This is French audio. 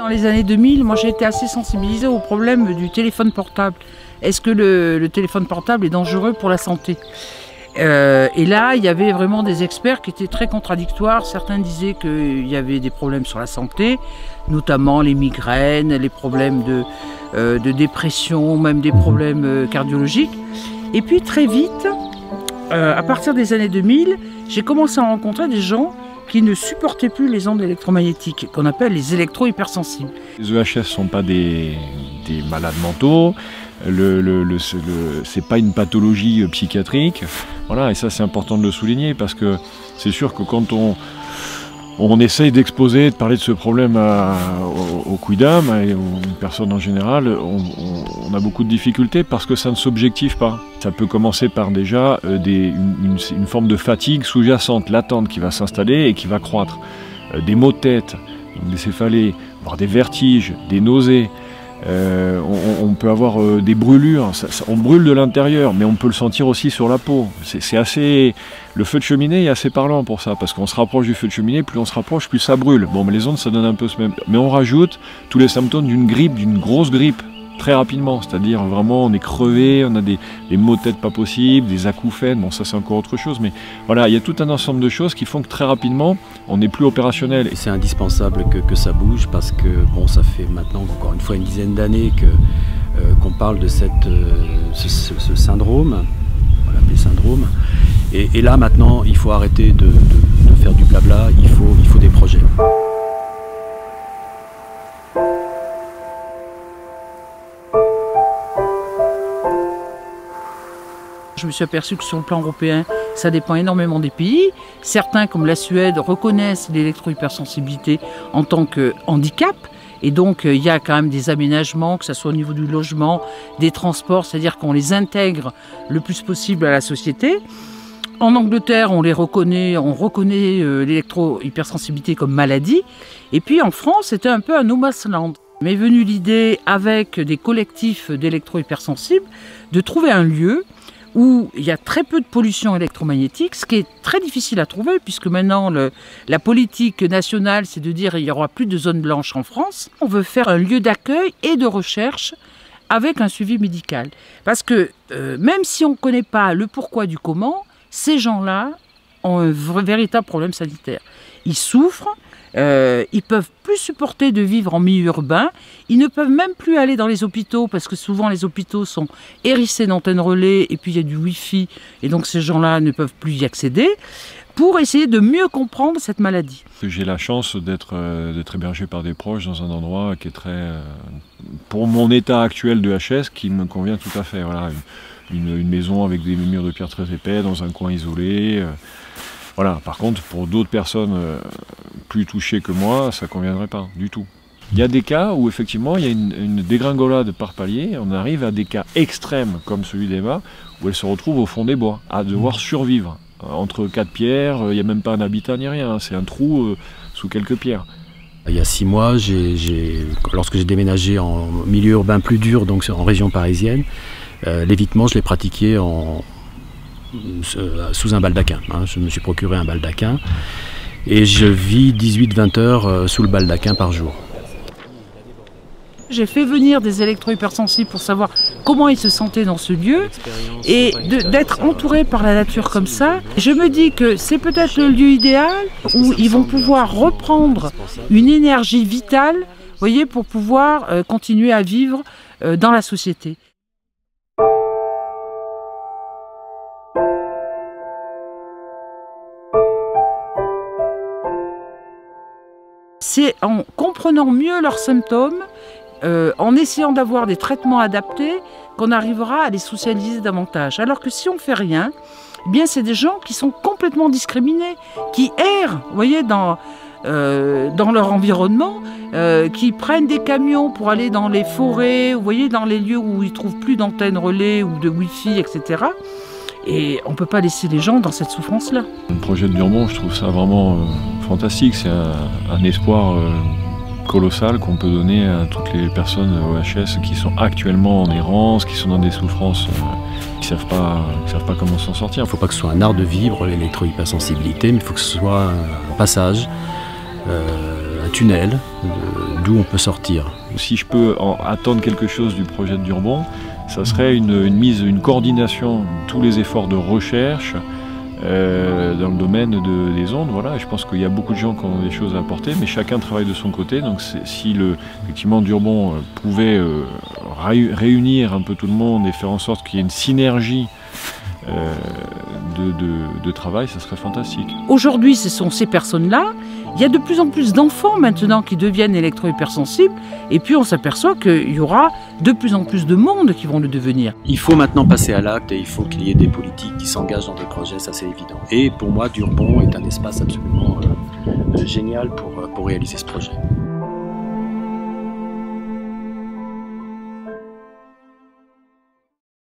Dans les années 2000, moi j'ai été assez sensibilisée au problème du téléphone portable. Est-ce que le téléphone portable est dangereux pour la santé ? Et là, il y avait vraiment des experts qui étaient très contradictoires. Certains disaient qu'il y avait des problèmes sur la santé, notamment les migraines, les problèmes de dépression, même des problèmes cardiologiques. Et puis très vite, à partir des années 2000, j'ai commencé à rencontrer des gens qui ne supportaient plus les ondes électromagnétiques, qu'on appelle les électro-hypersensibles. Les EHS ne sont pas des malades mentaux, c'est pas une pathologie psychiatrique. Voilà, et ça c'est important de le souligner parce que c'est sûr que quand on essaye d'exposer, de parler de ce problème aux quidam et aux personnes en général, on a beaucoup de difficultés parce que ça ne s'objective pas. Ça peut commencer par déjà une forme de fatigue sous-jacente, latente, qui va s'installer et qui va croître. Des maux de tête, des céphalées, voire des vertiges, des nausées. On peut avoir des brûlures, on brûle de l'intérieur, mais on peut le sentir aussi sur la peau. C'est assez. Le feu de cheminée est assez parlant pour ça, parce qu'on se rapproche du feu de cheminée, plus on se rapproche, plus ça brûle. Bon, mais les ondes, ça donne un peu ce même. Mais on rajoute tous les symptômes d'une grippe, d'une grosse grippe, très rapidement. C'est-à-dire vraiment, on est crevé, on a des maux de tête pas possibles, des acouphènes. Bon, ça c'est encore autre chose, mais voilà, il y a tout un ensemble de choses qui font que très rapidement, on n'est plus opérationnel. C'est indispensable que ça bouge parce que bon, ça fait maintenant encore une fois une dizaine d'années qu'on parle de ce syndrome, on va l'appeler syndrome. Et là maintenant, il faut arrêter de faire du blabla, il faut des projets. Je me suis aperçu que sur le plan européen, ça dépend énormément des pays. Certains, comme la Suède, reconnaissent l'électro-hypersensibilité en tant que handicap. Et donc, il y a quand même des aménagements, que ce soit au niveau du logement, des transports, c'est-à-dire qu'on les intègre le plus possible à la société. En Angleterre, on reconnaît l'électro-hypersensibilité comme maladie. Et puis en France, c'était un peu un no man's land. M'est venue l'idée, avec des collectifs d'électro-hypersensibles, de trouver un lieu où il y a très peu de pollution électromagnétique, ce qui est très difficile à trouver, puisque maintenant la politique nationale, c'est de dire qu'il n'y aura plus de zones blanches en France. On veut faire un lieu d'accueil et de recherche avec un suivi médical. Parce que même si on ne connaît pas le pourquoi du comment, ces gens-là ont un véritable problème sanitaire. Ils souffrent, ils peuvent plus supporter de vivre en milieu urbain, ils ne peuvent même plus aller dans les hôpitaux parce que souvent les hôpitaux sont hérissés d'antennes relais et puis il y a du wifi et donc ces gens-là ne peuvent plus y accéder pour essayer de mieux comprendre cette maladie. J'ai la chance d'être hébergé par des proches dans un endroit qui est très, pour mon état actuel de HS, qui me convient tout à fait. Voilà, une maison avec des murs de pierre très épais dans un coin isolé. Voilà. Par contre, pour d'autres personnes plus touchées que moi, ça ne conviendrait pas du tout. Il y a des cas où effectivement il y a une dégringolade par palier, on arrive à des cas extrêmes comme celui d'Emma, où elle se retrouve au fond des bois, à devoir survivre. Entre 4 pierres, il n'y a même pas un habitat ni rien, c'est un trou sous quelques pierres. Il y a 6 mois, lorsque j'ai déménagé en milieu urbain plus dur, donc en région parisienne, l'évitement je l'ai pratiqué sous un baldaquin. Je me suis procuré un baldaquin et je vis 18-20 heures sous le baldaquin par jour. J'ai fait venir des électro-hypersensibles pour savoir comment ils se sentaient dans ce lieu et d'être entourés par la nature comme ça. Je me dis que c'est peut-être le lieu idéal où ils vont pouvoir reprendre une énergie vitale, vous voyez, pour pouvoir continuer à vivre dans la société. C'est en comprenant mieux leurs symptômes, en essayant d'avoir des traitements adaptés, qu'on arrivera à les socialiser davantage. Alors que si on ne fait rien, eh bien c'est des gens qui sont complètement discriminés, qui errent, vous voyez, dans leur environnement, qui prennent des camions pour aller dans les forêts, vous voyez, dans les lieux où ils ne trouvent plus d'antennes relais ou de wifi, etc. Et on ne peut pas laisser les gens dans cette souffrance-là. Le projet de Durmont, je trouve ça vraiment fantastique. C'est un espoir colossal qu'on peut donner à toutes les personnes OHS qui sont actuellement en errance, qui sont dans des souffrances, qui ne savent pas comment s'en sortir. Il ne faut pas que ce soit un art de vivre, l'électro-hypersensibilité, mais il faut que ce soit un passage, un tunnel d'où on peut sortir. Si je peux attendre quelque chose du projet de Durbon, ça serait une coordination de tous les efforts de recherche dans le domaine des ondes. Voilà. Je pense qu'il y a beaucoup de gens qui ont des choses à apporter, mais chacun travaille de son côté. Donc si effectivement Durbon pouvait réunir un peu tout le monde et faire en sorte qu'il y ait une synergie de travail, ça serait fantastique. Aujourd'hui, ce sont ces personnes-là. Il y a de plus en plus d'enfants maintenant qui deviennent électro-hypersensibles, et puis on s'aperçoit qu'il y aura de plus en plus de monde qui vont le devenir. Il faut maintenant passer à l'acte et il faut qu'il y ait des politiques qui s'engagent dans des projets, ça c'est évident. Et pour moi, Durbon est un espace absolument génial pour réaliser ce projet.